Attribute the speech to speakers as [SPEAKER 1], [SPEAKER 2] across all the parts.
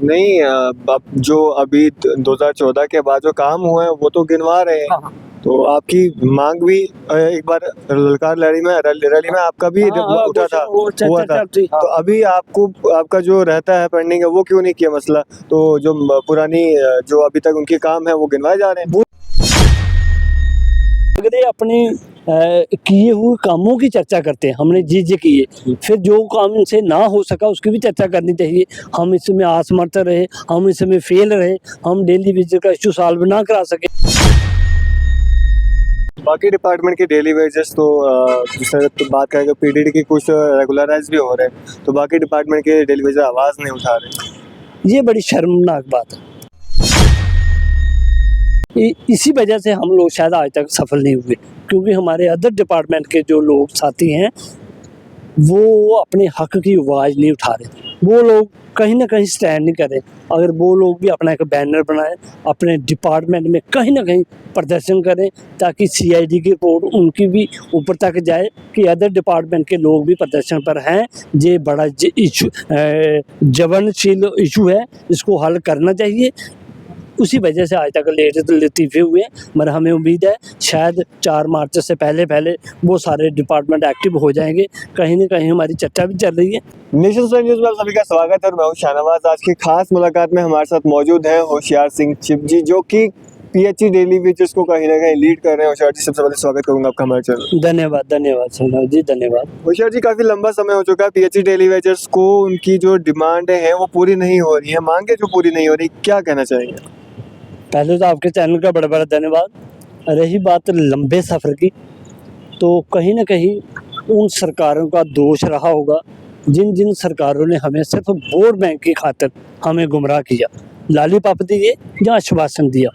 [SPEAKER 1] नहीं अब जो अभी 2014 के बाद जो काम हुए हैं वो तो गिनवा रहे हैं।
[SPEAKER 2] हाँ हाँ
[SPEAKER 1] तो आपकी मांग भी एक बार ललकार रैली में आपका भी
[SPEAKER 2] हाँ,
[SPEAKER 1] उठा था,
[SPEAKER 2] वो
[SPEAKER 1] हुआ
[SPEAKER 2] चर्चा
[SPEAKER 1] था।
[SPEAKER 2] थी, हाँ।
[SPEAKER 1] तो अभी आपको आपका जो रहता है पेंडिंग है वो क्यों नहीं किया मसला? तो जो पुरानी जो अभी तक उनके काम है वो गिनवाए जा रहे हैं।
[SPEAKER 2] वो अगर ये अपने किए हुए कामों की चर्चा करते हैं, हमने जी किए, फिर जो काम इनसे ना हो सका उसकी भी चर्चा करनी चाहिए। हम इसमें असमर्थ रहे, हम इसमें फेल रहे, हम डेली विजिट का इशू सॉल्व ना करा सके।
[SPEAKER 1] बाकी डिपार्टमेंट के डेली वेजेस तो जैसे तो बात करें तो पीडीडी की कुछ रेगुलराइज भी हो रहे हैं, तो बाकी डिपार्टमेंट के डेली वेजेस आवाज़ नहीं उठा रहे।
[SPEAKER 2] ये बड़ी शर्मनाक बात है। इसी वजह से हम लोग शायद आज तक सफल नहीं हुए, क्योंकि हमारे अदर डिपार्टमेंट के जो लोग साथी हैं वो अपने हक की आवाज़ नहीं उठा रहे। वो लोग कहीं ना कहीं स्टैंड नहीं कर रहे। अगर वो लोग भी अपना एक बैनर बनाएं, अपने डिपार्टमेंट में कहीं ना कहीं प्रदर्शन करें, ताकि सीआईडी की रिपोर्ट उनकी भी ऊपर तक जाए कि अदर डिपार्टमेंट के लोग भी प्रदर्शन पर हैं। ये बड़ा इशू जवनशील इशू है, इसको हल करना चाहिए। उसी वजह से आज तक लेट लतीफ़े हुए, मगर हमें उम्मीद है शायद 4 मार्च से पहले वो सारे डिपार्टमेंट एक्टिव हो जाएंगे। कहीं ना कहीं हमारी चर्चा भी चल रही है।
[SPEAKER 1] नेशन स्टार न्यूज़ में आप सभी का स्वागत है और मैं हूं शाहनवाज। आज की खास मुलाकात में हमारे साथ मौजूद हैं होशियार सिंह चिप जी, जो कि पीएचई डेली वेजेस को कहीं ना कहीं लीड कर रहे हैं। होशियार जी, सबसे पहले स्वागत करूंगा आपका हमारे चैनल।
[SPEAKER 2] धन्यवाद सोना जी, धन्यवाद।
[SPEAKER 1] होशियार जी, काफी लंबा समय हो चुका है पीएचई डेली वेजेस को, उनकी जो डिमांड है वो पूरी नहीं हो रही है, मांगे जो पूरी नहीं हो रही, क्या कहना चाहेंगे?
[SPEAKER 2] पहले तो आपके चैनल का बड़ा बड़ा धन्यवाद। रही बात लंबे सफ़र की, तो कहीं ना कहीं उन सरकारों का दोष रहा होगा जिन जिन सरकारों ने हमें सिर्फ वोट बैंक की खातिर हमें गुमराह किया, लालीपॉप दिए या आश्वासन दिया।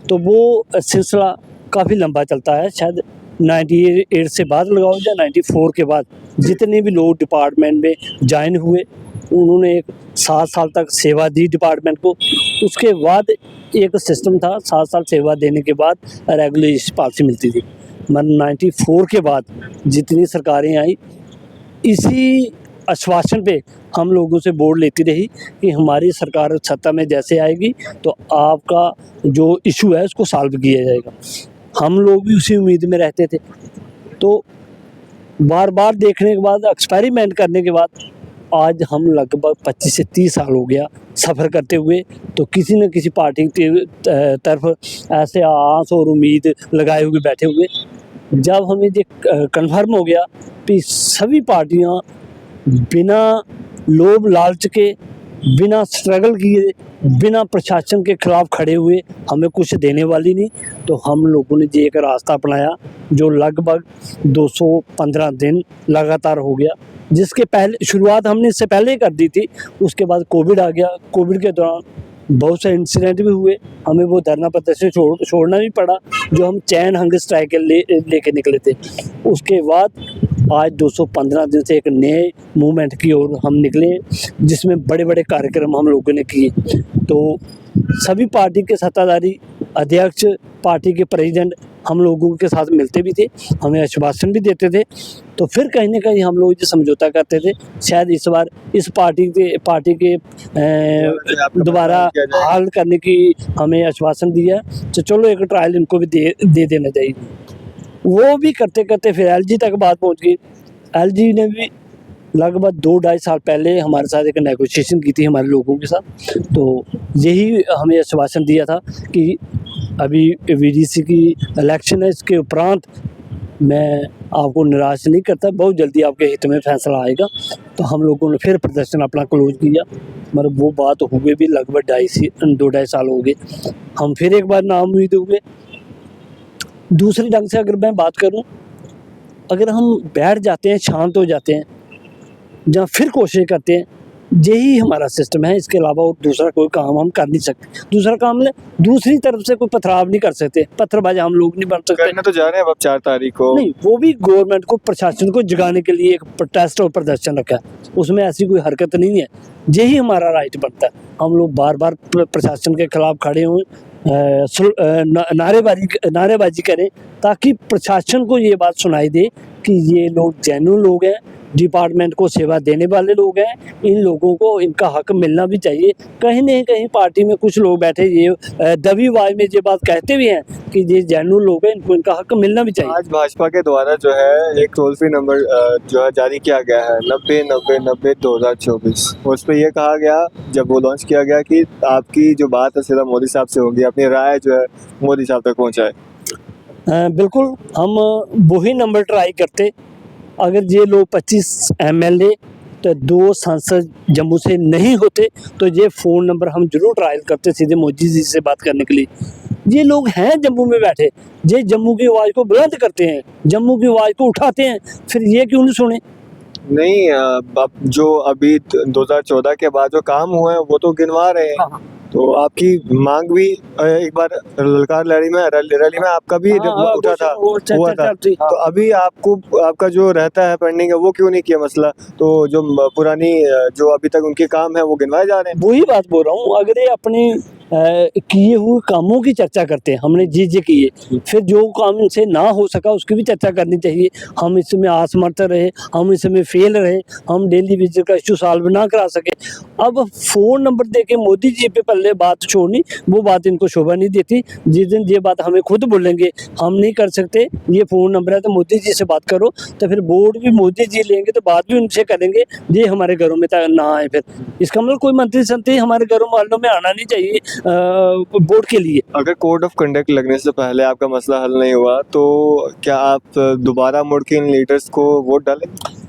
[SPEAKER 2] तो वो सिलसिला काफ़ी लंबा चलता है। शायद 98 से बाद लगाओ या 94 के बाद जितने भी लोग डिपार्टमेंट में ज्वाइन हुए, उन्होंने एक 7 साल तक सेवा दी डिपार्टमेंट को। उसके बाद एक सिस्टम था, 7 साल सेवा देने के बाद रेगुलर पॉलिसी मिलती थी। मगर 94 के बाद जितनी सरकारें आई, इसी आश्वासन पे हम लोगों से वोट लेती रही कि हमारी सरकार सत्ता में जैसे आएगी तो आपका जो इशू है उसको सॉल्व किया जाएगा। हम लोग भी उसी उम्मीद में रहते थे। तो बार बार देखने के बाद, एक्सपेरिमेंट करने के बाद, आज हम लगभग 25 से 30 साल हो गया सफ़र करते हुए। तो किसी न किसी पार्टी की तरफ ऐसे आस और उम्मीद लगाए हुए बैठे हुए। जब हमें ये कन्फर्म हो गया कि सभी पार्टियां बिना लोभ लालच के, बिना स्ट्रगल किए, बिना प्रशासन के खिलाफ खड़े हुए हमें कुछ देने वाली नहीं, तो हम लोगों ने ये एक रास्ता अपनाया जो लगभग 215 दिन लगातार हो गया। जिसके पहले शुरुआत हमने इससे पहले ही कर दी थी। उसके बाद कोविड आ गया। कोविड के दौरान बहुत से इंसिडेंट भी हुए, हमें वो धरना प्रदर्शन छोड़ना भी पड़ा जो हम चैन हंगर स्ट्राइक लेके निकले थे। उसके बाद आज 215 दिन से एक नए मूवमेंट की ओर हम निकले, जिसमें बड़े बड़े कार्यक्रम हम लोगों ने किए। तो सभी पार्टी के सत्ताधारी, अध्यक्ष, पार्टी के प्रेसिडेंट हम लोगों के साथ मिलते भी थे, हमें आश्वासन भी देते थे। तो फिर कहीं ना कहीं हम लोग ये समझौता करते थे, शायद इस बार इस पार्टी के दोबारा हल करने की हमें आश्वासन दिया, तो चलो एक ट्रायल इनको भी दे देना चाहिए। वो भी करते करते फिर एलजी तक बात पहुंच गई। एलजी ने भी लगभग 2-2.5 साल पहले हमारे साथ एक नेगोशिएशन की थी हमारे लोगों के साथ। तो यही हमें आश्वासन दिया था कि अभी वीडीसी की इलेक्शन है, इसके उपरांत मैं आपको निराश नहीं करता, बहुत जल्दी आपके हित में फैसला आएगा। तो हम लोगों ने फिर प्रदर्शन अपना क्लोज किया, मगर वो बात हुए भी लगभग 2-2.5 साल हो गए। हम फिर एक बार नाउम्मीद हुए। दूसरे ढंग से अगर मैं बात करूं, अगर हम बैठ जाते हैं, शांत हो जाते हैं, या फिर कोशिश करते हैं, यही हमारा सिस्टम है। इसके अलावा और दूसरा कोई काम हम कर नहीं सकते। दूसरा काम ले, दूसरी तरफ से कोई पथराव नहीं कर सकते, पत्थरबाज हम लोग नहीं बन सकते।
[SPEAKER 1] करने तो जा रहे हैं अब 4 तारीख को।
[SPEAKER 2] नहीं, वो भी गवर्नमेंट को, प्रशासन को जगाने के लिए एक प्रोटेस्ट और प्रदर्शन रखा है, उसमें ऐसी कोई हरकत नहीं है। यही हमारा राइट बनता है। हम लोग बार बार प्रशासन के खिलाफ खड़े हों, नारेबाजी करें, ताकि प्रशासन को ये बात सुनाई दे कि ये लोग जेन्युइन लोग हैं, डिपार्टमेंट को सेवा देने वाले लोग हैं, इन लोगों को इनका हक मिलना भी चाहिए। कहीं न कहीं पार्टी में कुछ लोग बैठे ये दबी आवाज में ये बात कहते भी हैं कि ये जेन्युइन लोग हैं, इनको इनका हक मिलना भी चाहिए।
[SPEAKER 1] आज भाजपा के द्वारा जो है एक टोल फ्री नंबर जो है जारी किया गया है 90-90-90-2024। उस पर यह कहा गया जब वो लॉन्च किया गया कि आपकी जो बात है सीधा मोदी साहब से होगी, अपनी राय जो है मोदी साहब तक पहुंचाए।
[SPEAKER 2] बिल्कुल हम वही नंबर ट्राई करते। अगर ये लोग 25 MLA तो 2 सांसद जम्मू से नहीं होते तो ये फ़ोन नंबर हम जरूर ट्रायल करते सीधे मोदी जी से बात करने के लिए। ये लोग हैं जम्मू में बैठे, ये जम्मू की आवाज़ को बुलंद करते हैं, जम्मू की आवाज़ को उठाते हैं, फिर ये क्यों नहीं सुने?
[SPEAKER 1] नहीं अब जो अभी 2014 के बाद जो काम हुए हैं वो तो गिनवा रहे हैं।
[SPEAKER 2] हाँ।
[SPEAKER 1] तो आपकी मांग भी एक बार ललकार रैली में आपका भी उठा था, हुआ था। तो अभी आपको आपका जो रहता है पेंडिंग है वो क्यों नहीं किया मसला? तो जो पुरानी जो अभी तक उनके काम है वो गिनवाए जा रहे हैं।
[SPEAKER 2] वही बात बोल रहा हूँ, अगर ये अपने किए हुए कामों की चर्चा करते हैं, हमने जी किए, फिर जो काम इनसे ना हो सका उसकी भी चर्चा करनी चाहिए। हम इसमें असमर्थ रहे, हम इसमें फेल रहे, हम डेली विजिट का इशू सॉल्व ना करा सके। अब फ़ोन नंबर दे के मोदी जी पे पहले बात छोड़नी, वो बात इनको शोभा नहीं देती। जिस दिन ये बात हमें खुद बोलेंगे हम नहीं कर सकते, ये फ़ोन नंबर है तो मोदी जी से बात करो, तो फिर बोर्ड भी मोदी जी लेंगे तो बात भी उनसे करेंगे, ये हमारे घरों में ना आए। फिर इसका मतलब कोई मंत्री संत्री हमारे घरों मोहल्लों में आना नहीं चाहिए बोर्ड के लिए।
[SPEAKER 1] अगर कोड ऑफ कंडक्ट लगने से पहले आपका मसला हल नहीं हुआ तो क्या आप दोबारा मुड़ के इन लीडर्स को वोट डालेंगे?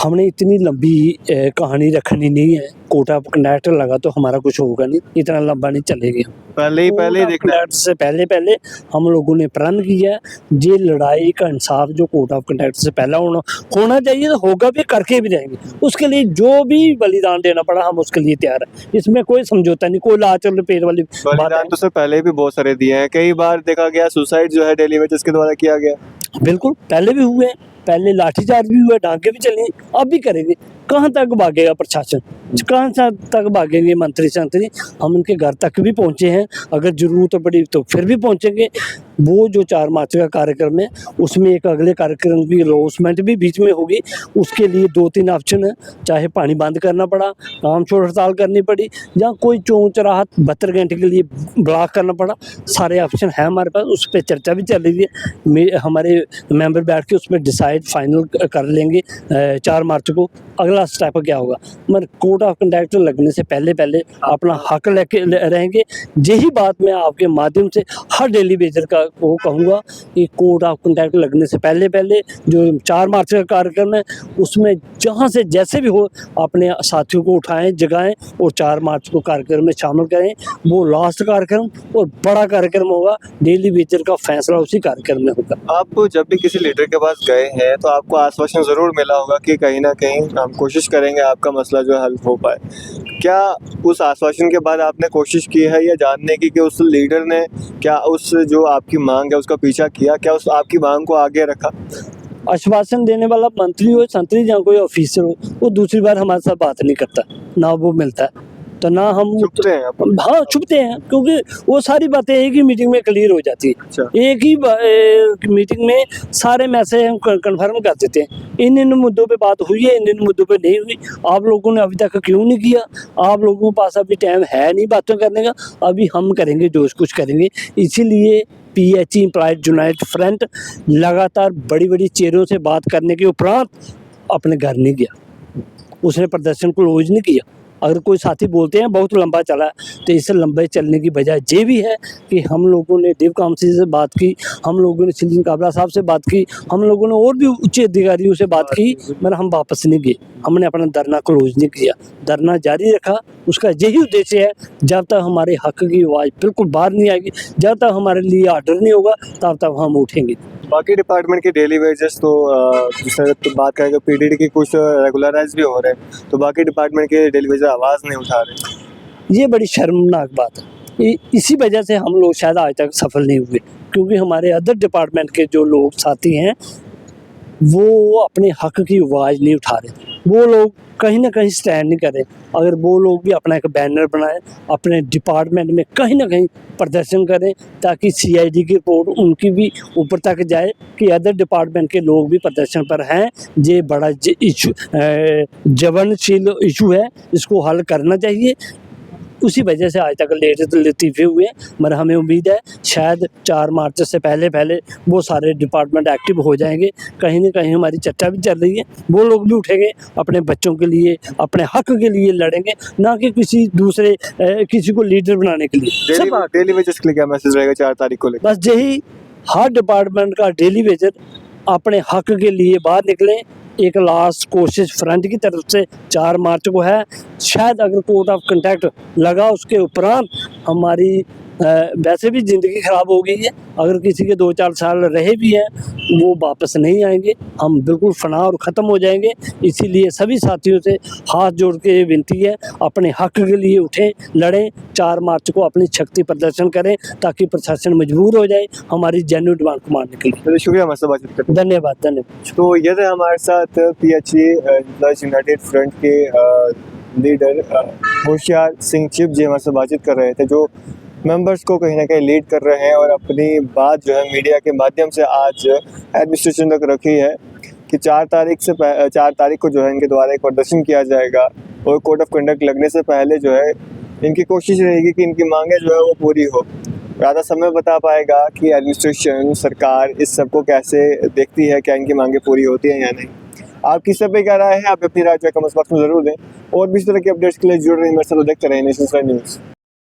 [SPEAKER 2] हमने इतनी लंबी कहानी रखनी नहीं है। कोटा कंडक्टर लगा तो हमारा कुछ होगा नहीं, इतना लंबा नहीं चलेगा।
[SPEAKER 1] पहले ही देखना है।
[SPEAKER 2] से पहले हम लोगों ने प्रण किया ये लड़ाई का इंसाफ जो कोर्ट ऑफ कंडक्ट से पहला होना चाहिए, तो होगा भी, करके भी जाएंगे। उसके लिए जो भी बलिदान देना पड़ा हम उसके लिए तैयार है, इसमें कोई समझौता नहीं, कोई लाचल लपेट वाली बात
[SPEAKER 1] बलिदान तो सर पहले भी बहुत सारे दिए हैं। कई बार देखा गया सुसाइड जो है डेली वेजेस के द्वारा किया गया।
[SPEAKER 2] बिल्कुल पहले भी हुए हैं, पहले लाठीचार्ज भी हुआ, डांके भी चले, अब भी करेंगे। कहाँ तक भागेगा प्रशासन, कहाँ तक भागेंगे मंत्री संत्री? हम उनके घर तक भी पहुँचे हैं, अगर जरूरत पड़ी तो फिर भी पहुँचेंगे। वो जो 4 मार्च का कार्यक्रम है उसमें एक अगले कार्यक्रम की अनाउंसमेंट भी बीच में होगी, उसके लिए 2-3 ऑप्शन है, चाहे पानी बंद करना पड़ा, काम छोड़ हड़ताल करनी पड़ी, या कोई चौंच राहत 72 घंटे के लिए ब्लॉक करना पड़ा, सारे ऑप्शन है हमारे पास। उस पर चर्चा भी चल रही है, हमारे मेंबर बैठ के उस पर डिसाइड फाइनल कर लेंगे 4 मार्च को अगला स्टेप क्या होगा। मगर कोड ऑफ कंडक्ट लगने से पहले अपना हक लेके रहेंगे। यही बात मैं आपके माध्यम से हर डेली बेजर का को कहूँगा कि कोड ऑफ कंडक्ट लगने से पहले जो 4 मार्च का कार्यक्रम है उसमें जहाँ से जैसे भी हो अपने साथियों को उठाएं, जगाएं और 4 मार्च को कार्यक्रम में शामिल करें। वो लास्ट कार्यक्रम और बड़ा कार्यक्रम होगा, डेली बेजर का फैसला उसी कार्यक्रम में होगा।
[SPEAKER 1] आप जब भी किसी लीडर के पास गए हैं तो आपको आश्वासन जरूर मिला होगा कि कहीं ना कहीं हम कोशिश करेंगे आपका मसला जो है हल हो पाए। क्या उस आश्वासन के बाद आपने कोशिश की है या जानने की कि उस लीडर ने क्या उस जो आपकी मांग है उसका पीछा किया, क्या उस आपकी मांग को आगे रखा?
[SPEAKER 2] आश्वासन देने वाला मंत्री हो, संतरी या कोई ऑफिसर हो, वो दूसरी बार हमारे साथ बात नहीं करता, ना वो मिलता है, तो ना हम
[SPEAKER 1] चुपते हैं आप?
[SPEAKER 2] हाँ छुपते हैं, क्योंकि वो सारी बातें एक ही मीटिंग में क्लियर हो जाती है।
[SPEAKER 1] अच्छा।
[SPEAKER 2] एक ही मीटिंग में सारे मैसेज हम कंफर्म कर देते हैं, इन मुद्दों पे बात हुई है, इन मुद्दों पे नहीं हुई। आप लोगों ने अभी तक क्यों नहीं किया? आप लोगों के पास अभी टाइम है नहीं बातों करने का, अभी हम करेंगे जो कुछ करेंगे। इसीलिए PHE एम्प्लॉयज यूनाइटेड फ्रंट लगातार बड़ी चेहरों से बात करने के उपरांत अपने घर नहीं गया, उसने प्रदर्शन को क्लोज नहीं किया। अगर कोई साथी बोलते हैं बहुत लंबा चला है, तो इससे लंबे चलने की वजह ये भी है कि हम लोगों ने डिव काउंसिल से बात की, हम लोगों ने सिलीन काबरा साहब से बात की, हम लोगों ने और भी उच्च अधिकारियों से बात की, मगर हम वापस नहीं गए, हमने अपना धरना क्लोज नहीं किया, धरना जारी रखा। उसका यही उद्देश्य है, जब तक हमारे हक की आवाज़ बिल्कुल बाहर नहीं आएगी, जब तक हमारे लिए ऑर्डर नहीं होगा, तब तक हम उठेंगे।
[SPEAKER 1] बाकी डिपार्टमेंट के डेली वेजेस तो जैसे तो बात करें तो PDD की कुछ रेगुलराइज भी हो रहे हैं, तो बाकी डिपार्टमेंट के डेली वेजेस आवाज़ नहीं उठा रहे।
[SPEAKER 2] ये बड़ी शर्मनाक बात है, इसी वजह से हम लोग शायद आज तक सफल नहीं हुए, क्योंकि हमारे अदर डिपार्टमेंट के जो लोग साथी हैं वो अपने हक की आवाज़ नहीं उठा रहे। वो लोग कहीं ना कहीं स्टैंड नहीं करें। अगर वो लोग भी अपना एक बैनर बनाएं, अपने डिपार्टमेंट में कहीं ना कहीं प्रदर्शन करें, ताकि सीआईडी की रिपोर्ट उनकी भी ऊपर तक जाए कि अदर डिपार्टमेंट के लोग भी प्रदर्शन पर हैं। ये बड़ा इशू, ज्वलनशील इशू है, इसको हल करना चाहिए। उसी वजह से आज तक लेट लतीफ़े हुए हैं, मगर हमें उम्मीद है शायद 4 मार्च से पहले वो सारे डिपार्टमेंट एक्टिव हो जाएंगे। कहीं ना कहीं हमारी चर्चा भी चल रही है, वो लोग भी उठेंगे, अपने बच्चों के लिए, अपने हक के लिए लड़ेंगे, ना कि किसी दूसरे किसी को लीडर बनाने के लिए। सब
[SPEAKER 1] डेली वेजेस के लिए क्या मैसेज रहेगा 4 तारीख को लेकर?
[SPEAKER 2] बस यही, हर डिपार्टमेंट का डेली वेजर अपने हक के लिए बाहर निकलें। एक लास्ट कोशिश फ्रंट की तरफ से 4 मार्च को है। शायद अगर कोड ऑफ कंडक्ट लगा उसके उपरांत हमारी वैसे भी ज़िंदगी ख़राब हो गई है। अगर किसी के 2-4 साल रहे भी हैं, वो वापस नहीं आएंगे, हम बिल्कुल फना और ख़त्म हो जाएंगे। इसीलिए सभी साथियों से हाथ जोड़ के विनती है, अपने हक के लिए उठें, लड़ें, 4 मार्च को अपनी शक्ति प्रदर्शन करें, ताकि प्रशासन मजबूर हो जाए हमारी जेन्युइन डिमांड को मानने के लिए।
[SPEAKER 1] चलिए, शुक्रिया हमारे साथ बातचीत करने के लिए।
[SPEAKER 2] धन्यवाद।
[SPEAKER 1] तो ये थे हमारे साथ पीएचई एम्प्लॉयज यूनाइटेड फ्रंट के लीडर होशियार सिंह चिप जी हमारे साथ बातचीत कर रहे थे, जो मेंबर्स को कहीं ना कहीं लीड कर रहे हैं और अपनी बात जो है मीडिया के माध्यम से आज एडमिनिस्ट्रेशन तक रखी है कि 4 तारीख को जो है इनके द्वारा एक प्रदर्शन किया जाएगा और कोड ऑफ कंडक्ट लगने से पहले जो है इनकी कोशिश रहेगी कि इनकी मांगें जो है वो पूरी हो। ज़्यादा समय बता पाएगा कि एडमिनिस्ट्रेशन, सरकार इस सब को कैसे देखती है, क्या इनकी मांगें पूरी होती हैं या नहीं। आपकी सब पे क्या राय है, आप अपनी राय जो है कमेंट बॉक्स में ज़रूर दें और भी इस तरह के अपडेट्स के लिए जुड़ रहे हैं मेरे साथ, देखते रहें नेशनल न्यूज़।